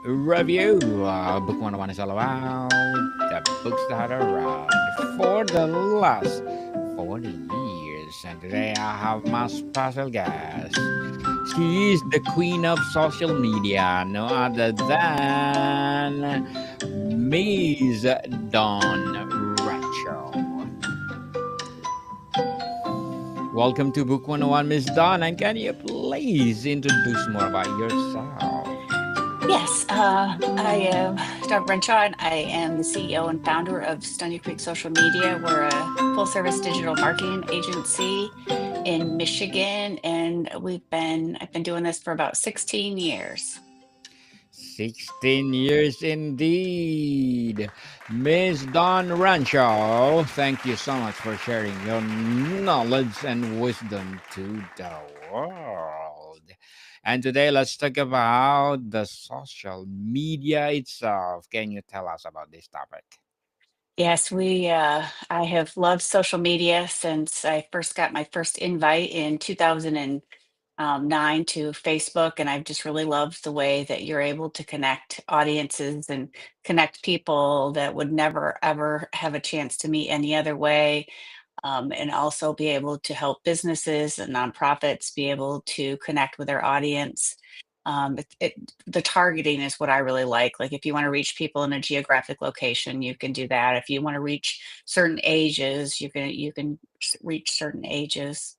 review. Book 101 is all about the books that are read for the last 40 years. And today I have my special guest. She is the queen of social media, no other than Miss Dawn Renshaw. Welcome to Book 101, Miss Dawn. And can you please introduce more about yourself? Yes, I am Dawn Renshaw, and I am the CEO and founder of Stony Creek Social Media. We're a full service digital marketing agency in Michigan, and I've been doing this for about 16 years. 16 years indeed. Miss Dawn Rancho, thank you so much for sharing your knowledge and wisdom to the world. And today, let's talk about the social media itself. Can you tell us about this topic? Yes, I have loved social media since I first got my first invite in 2009 to Facebook, and I've just really loved the way that you're able to connect audiences and connect people that would never ever have a chance to meet any other way, and also be able to help businesses and nonprofits be able to connect with their audience. The targeting is what I really like. Like if you want to reach people in a geographic location, you can do that. If you want to reach certain ages, you can reach certain ages.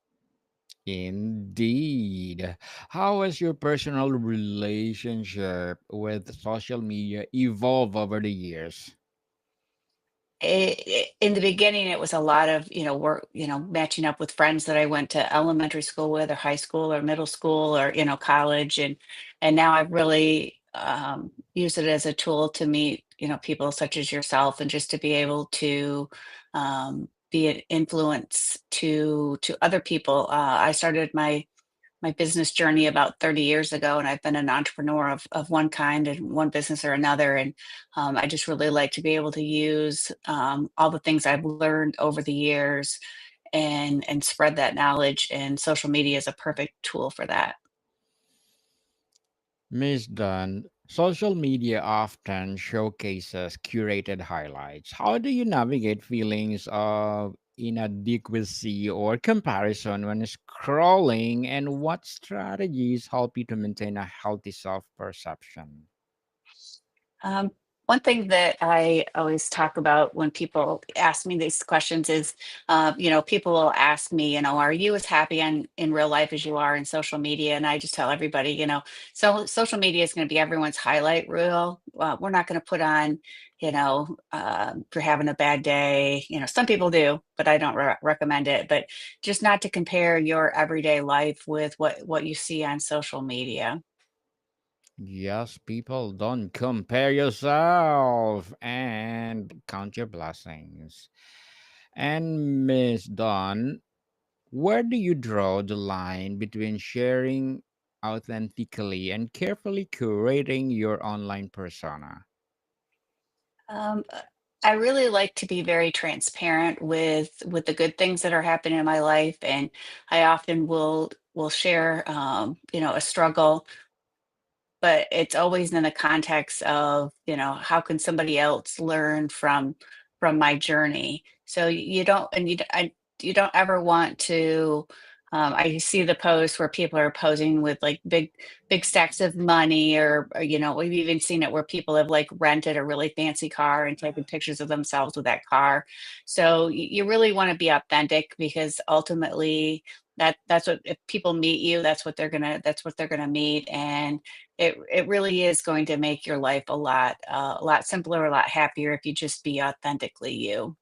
Indeed. How has your personal relationship with social media evolved over the years? In the beginning, it was a lot of, work, matching up with friends that I went to elementary school with, or high school, or middle school, or college, and now I've really used it as a tool to meet, people such as yourself, and just to be able to be an influence to other people. I started my business journey about 30 years ago, and I've been an entrepreneur of one kind and one business or another. And I just really like to be able to use all the things I've learned over the years and spread that knowledge. And social media is a perfect tool for that. Miss Dunn, social media often showcases curated highlights. How do you navigate feelings of inadequacy or comparison when scrolling, and what strategies help you to maintain a healthy self perception? Um, One thing that I always talk about when people ask me these questions is, people will ask me, are you as happy in real life as you are in social media? And I just tell everybody, so social media is going to be everyone's highlight reel. We're not going to put on, if you're having a bad day. Some people do, but I don't recommend it. But just not to compare your everyday life with what you see on social media. Yes, people, don't compare yourself and count your blessings. And Miss Dawn, where do you draw the line between sharing authentically and carefully curating your online persona? Um, uh, I really like to be very transparent with the good things that are happening in my life, and I often will share, a struggle, but it's always in the context of, how can somebody else learn from my journey. So you don't and you don't ever want to. I see the posts where people are posing with like big stacks of money, or we've even seen it where people have like rented a really fancy car and taken pictures of themselves with that car. So you really want to be authentic, because ultimately that's what, if people meet you, that's what they're gonna meet. And it really is going to make your life a lot simpler, a lot happier, if you just be authentically you.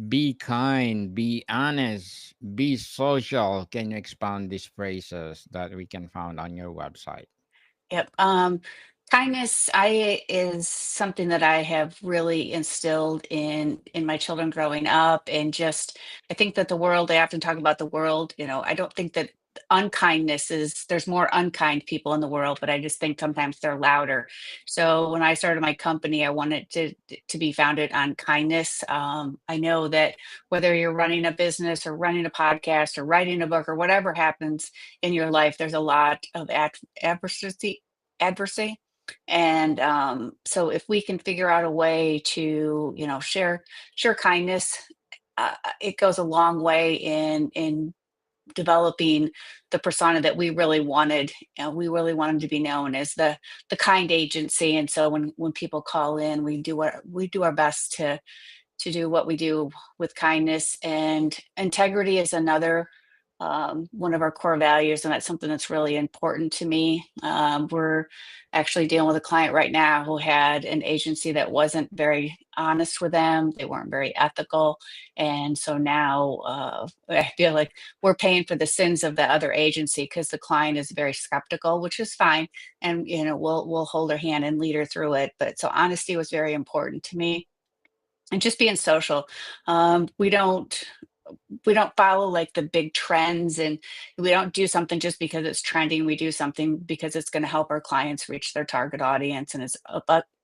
Be kind, be honest, be social. Can you expound these phrases that we can find on your website? Yep. Kindness, I is something that I have really instilled in my children growing up, and just I think that the world. They often talk about the world. I don't think that unkindness is. There's more unkind people in the world, but I just think sometimes they're louder. So when I started my company, I wanted to be founded on kindness. I know that whether you're running a business or running a podcast or writing a book or whatever happens in your life, there's a lot of adversity adversity. And so if we can figure out a way to, share kindness, it goes a long way in developing the persona that we really wanted. We really wanted to be known as the kind agency. And so when people call in, we do our best to do what we do with kindness. And integrity is another one of our core values, and that's something that's really important to me. We're actually dealing with a client right now who had an agency that wasn't very honest with them. They weren't very ethical, and so now I feel like we're paying for the sins of the other agency because the client is very skeptical, which is fine, and we'll hold her hand and lead her through it. But so honesty was very important to me, and just being social. We don't follow like the big trends, and we don't do something just because it's trending. We do something because it's going to help our clients reach their target audience, and it's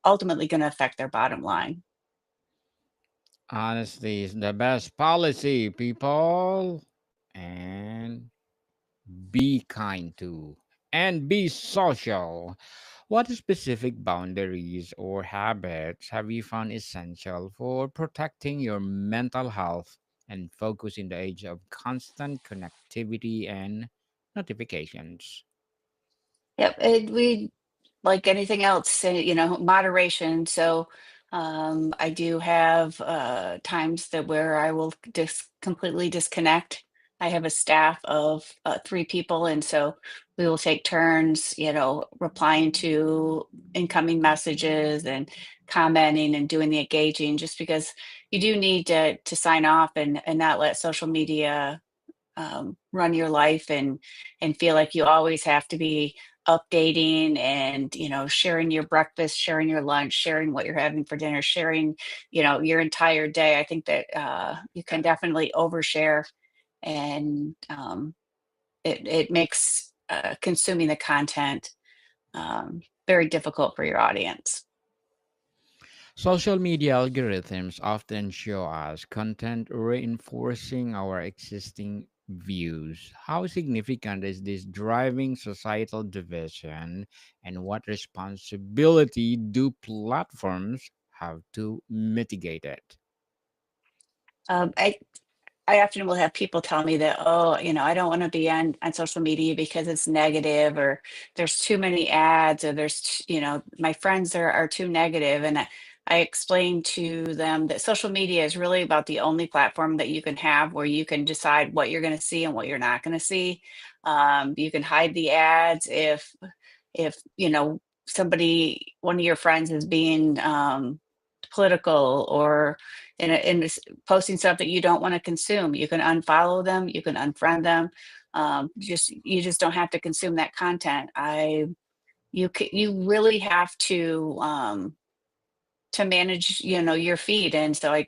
ultimately going to affect their bottom line. Honesty is the best policy, people. And be kind to. And be social. What specific boundaries or habits have you found essential for protecting your mental health and focus in the age of constant connectivity and notifications? Yep, we like anything else, moderation. So I do have times that where I will just completely disconnect. I have a staff of 3 people, and so we will take turns, replying to incoming messages and commenting and doing the engaging, just because you do need to sign off and not let social media run your life and feel like you always have to be updating and sharing your breakfast, sharing your lunch, sharing what you're having for dinner, sharing your entire day. I think that you can definitely overshare, and it makes consuming the content very difficult for your audience. Social media algorithms often show us content reinforcing our existing views. How significant is this driving societal division, and what responsibility do platforms have to mitigate it? I often will have people tell me that, oh, I don't want to be on social media because it's negative, or there's too many ads, or my friends are too negative. And I explain to them that social media is really about the only platform that you can have where you can decide what you're going to see and what you're not going to see. You can hide the ads if one of your friends is being political, or posting stuff that you don't want to consume. You can unfollow them, you can unfriend them. You just don't have to consume that content. You really have to manage your feed. And so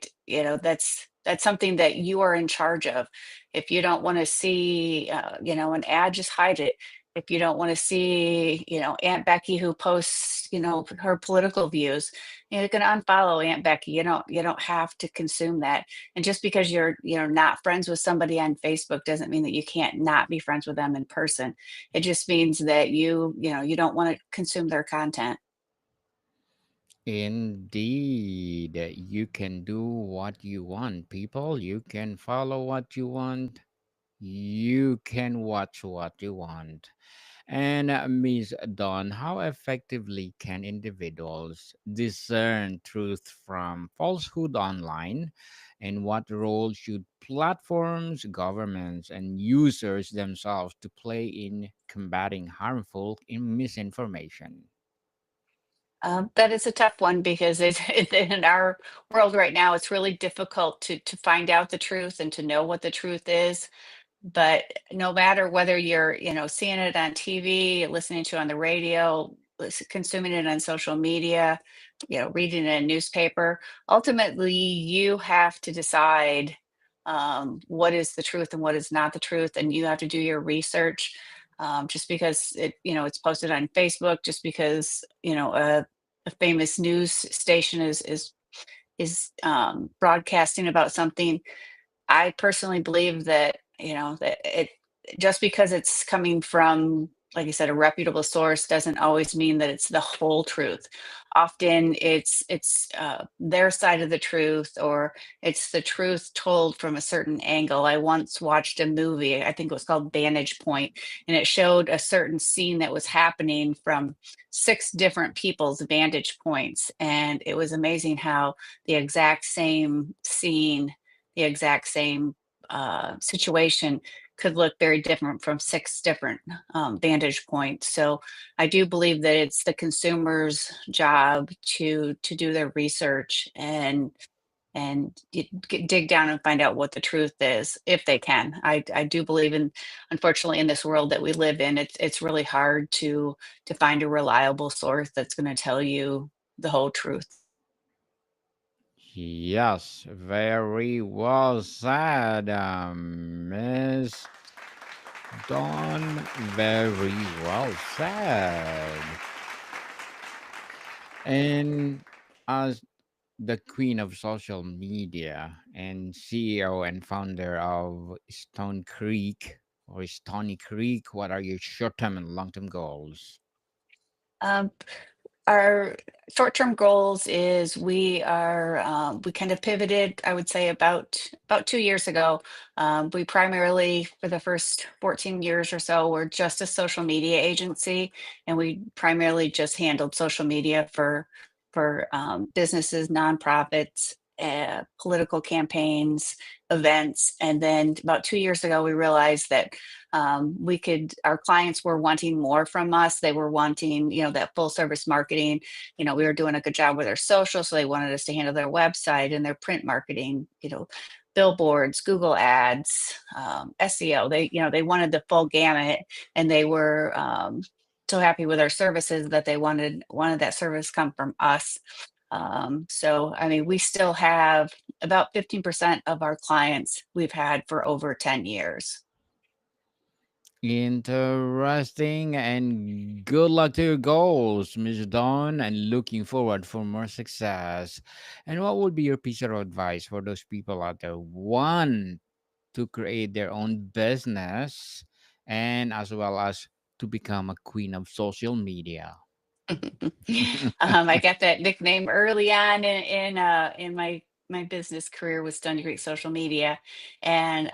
that's something that you are in charge of. If you don't want to see an ad, just hide it. If you don't want to see Aunt Becky who posts her political views, you can unfollow Aunt Becky. You don't have to consume that. And just because you're not friends with somebody on Facebook doesn't mean that you can't not be friends with them in person. It just means that you don't want to consume their content. Indeed, you can do what you want, people. You can follow what you want. You can watch what you want. And Ms. Dawn, how effectively can individuals discern truth from falsehood online? And what role should platforms, governments, and users themselves to play in combating harmful misinformation? That is a tough one because in our world right now, it's really difficult to find out the truth and to know what the truth is. But no matter whether you're, seeing it on TV, listening to it on the radio, consuming it on social media, reading it in a newspaper, ultimately you have to decide what is the truth and what is not the truth, and you have to do your research. Just because it's posted on Facebook, just because a famous news station is broadcasting about something. I personally believe that, that it just because it's coming from like I said, a reputable source doesn't always mean that it's the whole truth. Often it's their side of the truth, or it's the truth told from a certain angle. I once watched a movie, I think it was called Vantage Point, and it showed a certain scene that was happening from six different people's vantage points. And it was amazing how the exact same scene, the exact same situation could look very different from six different vantage points. So I do believe that it's the consumer's job to do their research and dig down and find out what the truth is if they can. I do believe in, unfortunately, in this world that we live in, it's really hard to find a reliable source that's going to tell you the whole truth. Yes, very well said, Miss Dawn. Very well said. And as the queen of social media and CEO and founder of Stone Creek or Stony Creek, what are your short term and long term goals? Um, Our short-term goals is we kind of pivoted, I would say about 2 years ago. We primarily, for the first 14 years or so, were just a social media agency, and we primarily just handled social media for businesses, nonprofits, political campaigns, events. And then about 2 years ago, we realized that we could, our clients were wanting more from us. They were wanting, that full service marketing. We were doing a good job with our social, so they wanted us to handle their website and their print marketing, billboards, Google ads, SEO. They wanted the full gamut, and they were so happy with our services that they wanted that service come from us. So I mean, we still have about 15% of our clients we've had for over 10 years. Interesting, and good luck to your goals, Miss Dawn, and looking forward for more success. And what would be your piece of advice for those people out there want to create their own business and as well as to become a queen of social media? I got that nickname early on in my business career with Stony Creek Social Media, and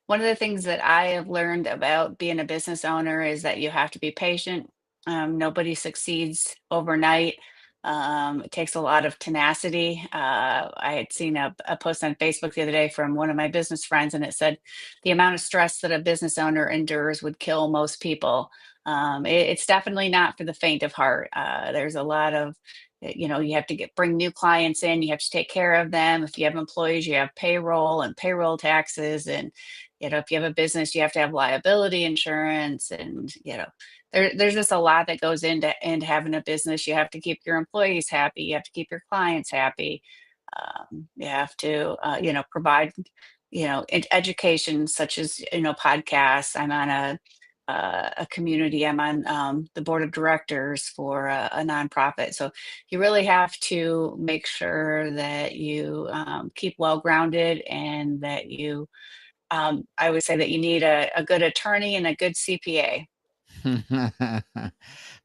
one of the things that I have learned about being a business owner is that you have to be patient. Nobody succeeds overnight. It takes a lot of tenacity. I had seen a post on Facebook the other day from one of my business friends, and it said the amount of stress that a business owner endures would kill most people. It's definitely not for the faint of heart. There's a lot of, you have to bring new clients in. You have to take care of them. If you have employees, you have payroll and payroll taxes, and if you have a business, you have to have liability insurance, and there's just a lot that goes into having a business. You have to keep your employees happy. You have to keep your clients happy. You have to, provide, education such as podcasts. I'm on a community. I'm on the board of directors for a nonprofit. So you really have to make sure that you keep well grounded, and that I would say that you need a good attorney and a good CPA.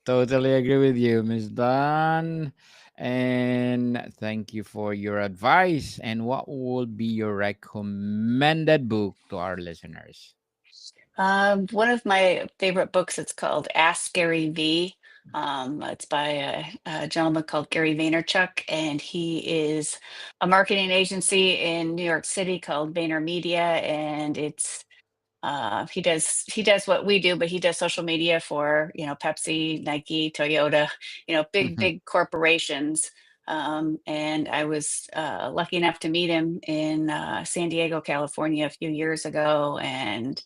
Totally agree with you, Miss Dawn. And thank you for your advice. And what would be your recommended book to our listeners? One of my favorite books, it's called Ask Gary V. It's by a gentleman called Gary Vaynerchuk, and he is a marketing agency in New York City called VaynerMedia, and he does what we do, but he does social media for Pepsi, Nike, Toyota, big corporations. And I was lucky enough to meet him in San Diego, California, a few years ago, and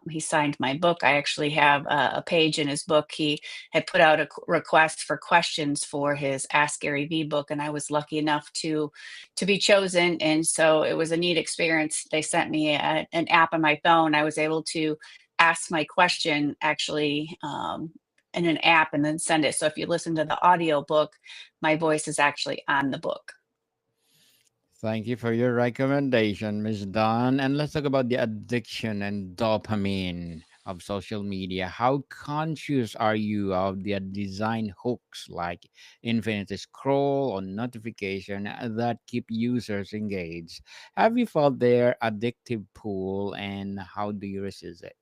he signed my book. I actually have a page in his book. He had put out a request for questions for his Ask Gary V book, and I was lucky enough to be chosen. And so it was a neat experience. They sent me an app on my phone. I was able to ask my question actually in an app and then send it. So if you listen to the audio book, my voice is actually on the book. Thank you for your recommendation, Miss Dawn. And let's talk about the addiction and dopamine. of social media, how conscious are you of the design hooks like infinite scroll or notification that keep users engaged? Have you felt their addictive pull, and how do you resist it?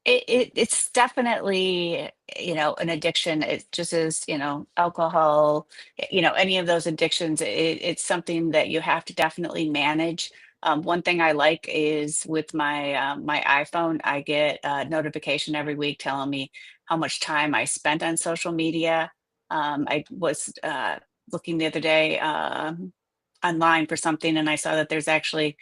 It's definitely, an addiction. It just is, alcohol, any of those addictions. It's something that you have to definitely manage. One thing I like is with my iPhone, I get a notification every week telling me how much time I spent on social media. I was looking the other day online for something, and I saw that there's actually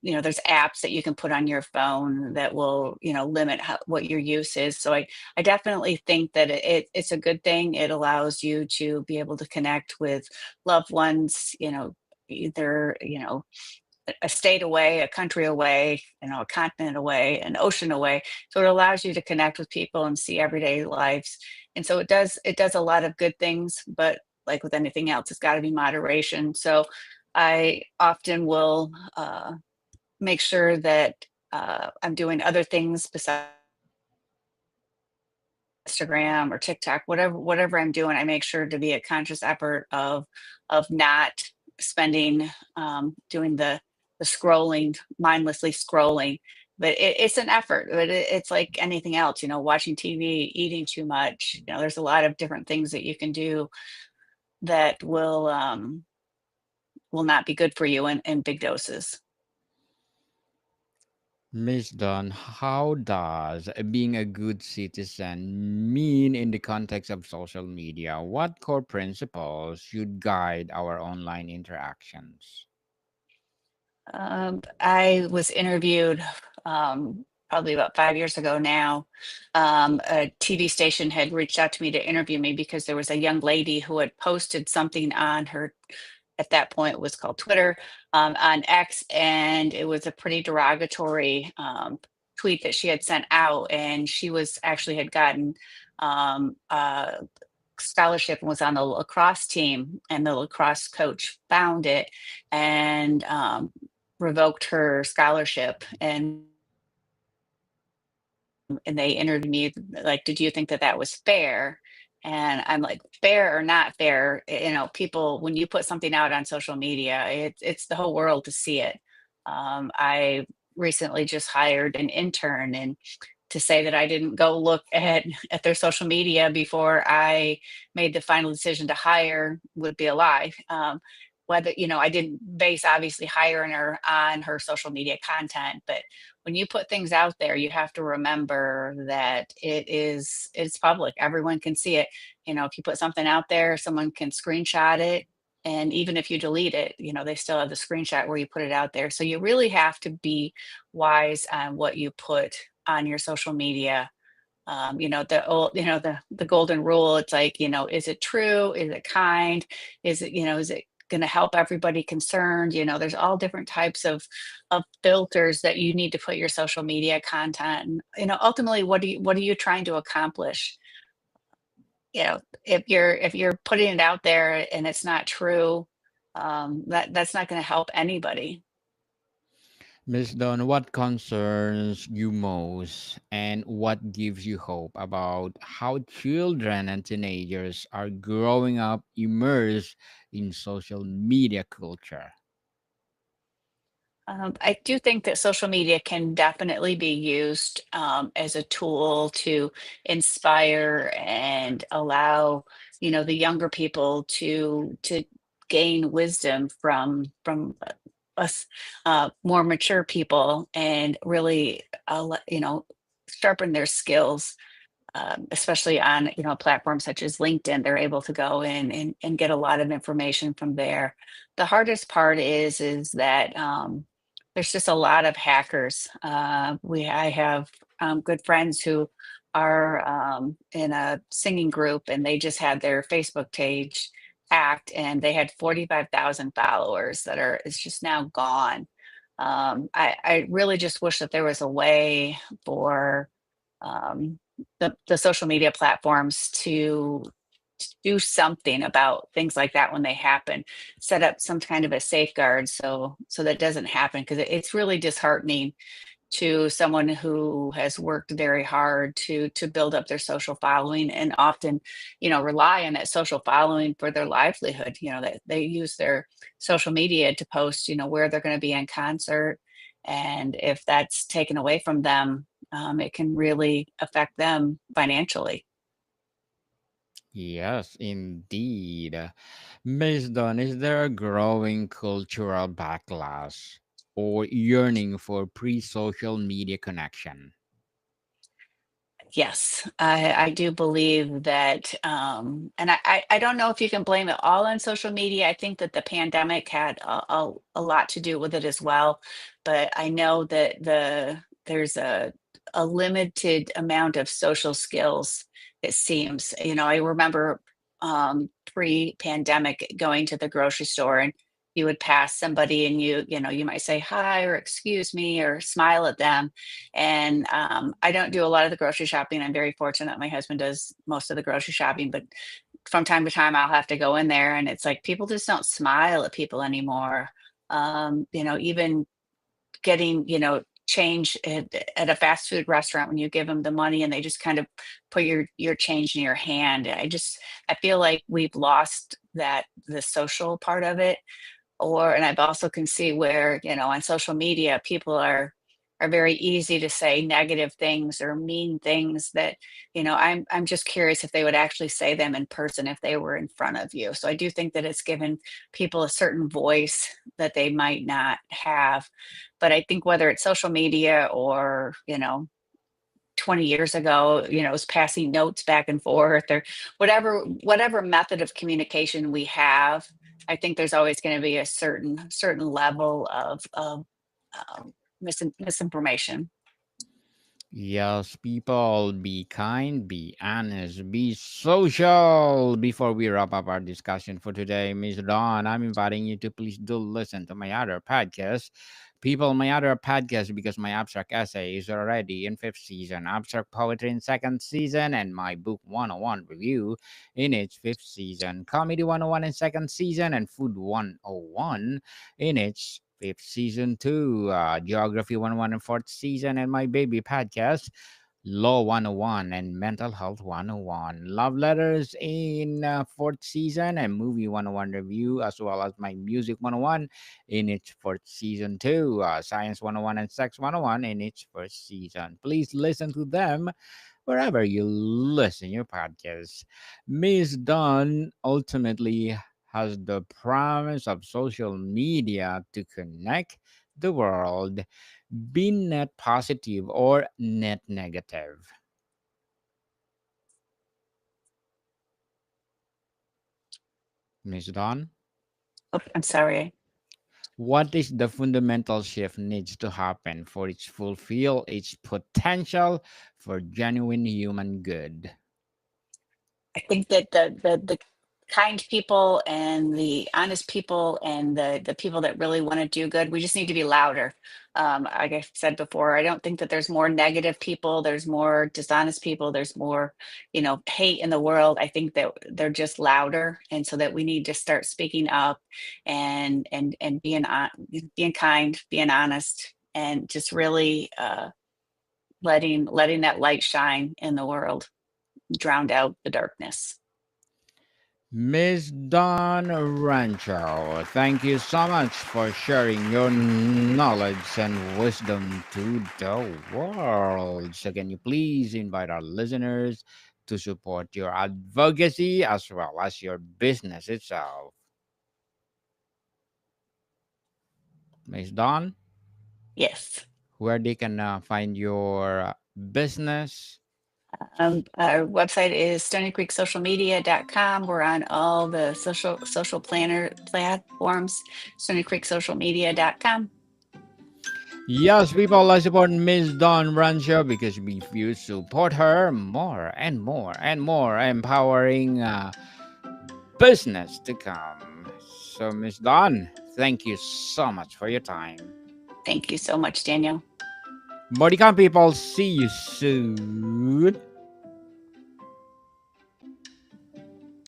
there's apps that you can put on your phone that will, limit what your use is. So I definitely think that it's a good thing. It allows you to be able to connect with loved ones, either, a state away, a country away, a continent away, an ocean away. So it allows you to connect with people and see everyday lives. And so it does a lot of good things, but like with anything else, it's got to be moderation. So I often will make sure that I'm doing other things besides Instagram or TikTok, whatever I'm doing. I make sure to be a conscious effort of not spending doing the scrolling, mindlessly scrolling. But it's an effort. But it's like anything else, watching TV, eating too much. There's a lot of different things that you can do that will not be good for you in big doses. Miss Dunn, how does being a good citizen mean in the context of social media? What core principles should guide our online interactions? I was interviewed probably about 5 years ago now. A TV station had reached out to me to interview me because there was a young lady who had posted something on her, at that point, it was called Twitter, on X, and it was a pretty derogatory tweet that she had sent out. And she was actually had gotten a scholarship and was on the lacrosse team, and the lacrosse coach found it and revoked her scholarship. And they interviewed me, like, did you think that that was fair? And I'm like, fair or not fair, people, when you put something out on social media, it's the whole world to see it. I recently just hired an intern, and to say that I didn't go look at their social media before I made the final decision to hire would be a lie. Whether, I didn't base obviously hiring her on her social media content, but when you put things out there, you have to remember that it's public. Everyone can see it. If you put something out there, someone can screenshot it. And even if you delete it, they still have the screenshot where you put it out there. So you really have to be wise on what you put on your social media. The old, the golden rule. It's like, is it true? Is it kind? Is it going to help everybody concerned? There's all different types of filters that you need to put your social media content. And, ultimately, what are you trying to accomplish? If you're putting it out there and it's not true, that's not going to help anybody. Miss Dunn, what concerns you most and what gives you hope about how children and teenagers are growing up immersed in social media culture? I do think that social media can definitely be used as a tool to inspire and allow, the younger people to gain wisdom from us more mature people, and really, sharpen their skills, especially on, platforms such as LinkedIn. They're able to go in and get a lot of information from there. The hardest part is that there's just a lot of hackers. I have good friends who are in a singing group, and they just had their Facebook page hacked, and they had 45,000 followers that are it's just now gone. I really just wish that there was a way for um, the social media platforms to do something about things like that when they happen. Set up some kind of a safeguard so that doesn't happen, because it's really disheartening to someone who has worked very hard to build up their social following and often, rely on that social following for their livelihood. That they use their social media to post, where they're going to be in concert. And if that's taken away from them, it can really affect them financially. Yes, indeed. Miss Dunn, is there a growing cultural backlash or yearning for pre-social media connection? Yes, I do believe that, and I don't know if you can blame it all on social media. I think that the pandemic had a lot to do with it as well. But I know that there's a limited amount of social skills, it seems. I remember pre-pandemic going to the grocery store and you would pass somebody and you might say hi or excuse me or smile at them. And I don't do a lot of the grocery shopping. I'm very fortunate. My husband does most of the grocery shopping, but from time to time, I'll have to go in there, and it's like people just don't smile at people anymore. Even getting change at a fast food restaurant when you give them the money and they just kind of put your change in your hand. I feel like we've lost the social part of it. And I've also can see where, on social media, people are very easy to say negative things or mean things that, I'm just curious if they would actually say them in person if they were in front of you. So I do think that it's given people a certain voice that they might not have. But I think whether it's social media or, 20 years ago, it was passing notes back and forth or whatever method of communication we have. I think there's always going to be a certain level of misinformation. Yes, people, be kind, be honest, be social. Before we wrap up our discussion for today, Miss Dawn, I'm inviting you to please do listen to my other podcast. People, my other podcast, because my abstract essay is already in fifth season, abstract poetry in second season, and my book 101 review in its fifth season, comedy 101 in second season, and food 101 in its fifth season two, geography 101 and fourth season, and my baby podcast, Law 101 and Mental Health 101. Love Letters in fourth season and Movie 101 review, as well as my Music 101 in its fourth season too. Science 101 and Sex 101 in its first season. Please listen to them wherever you listen your podcast. Miss Dunn ultimately has the promise of social media to connect the world, be net positive or net negative. Miss Dawn, Oh, I'm sorry. what is the fundamental shift needs to happen for it to fulfill its potential for genuine human good? I think that the kind people and the honest people and the people that really want to do good, we just need to be louder. Like I said before, I don't think that there's more negative people, there's more dishonest people, there's more, hate in the world. I think that they're just louder, and so that we need to start speaking up and being kind, being honest, and just really letting that light shine in the world, drowned out the darkness. Miss Dawn Rancho, thank you so much for sharing your knowledge and wisdom to the world. So, can you please invite our listeners to support your advocacy as well as your business itself? Miss Dawn, Yes. where they can find your business? Our website is stonycreeksocialmedia.com. We're on all the social planner platforms, stonycreeksocialmedia.com. Yes, people, let's support Miss Dawn Rancho because if you support her, more and more and more empowering business to come. So, Miss Dawn, thank you so much for your time. Thank you so much, Daniel. Bodycam people, see you soon.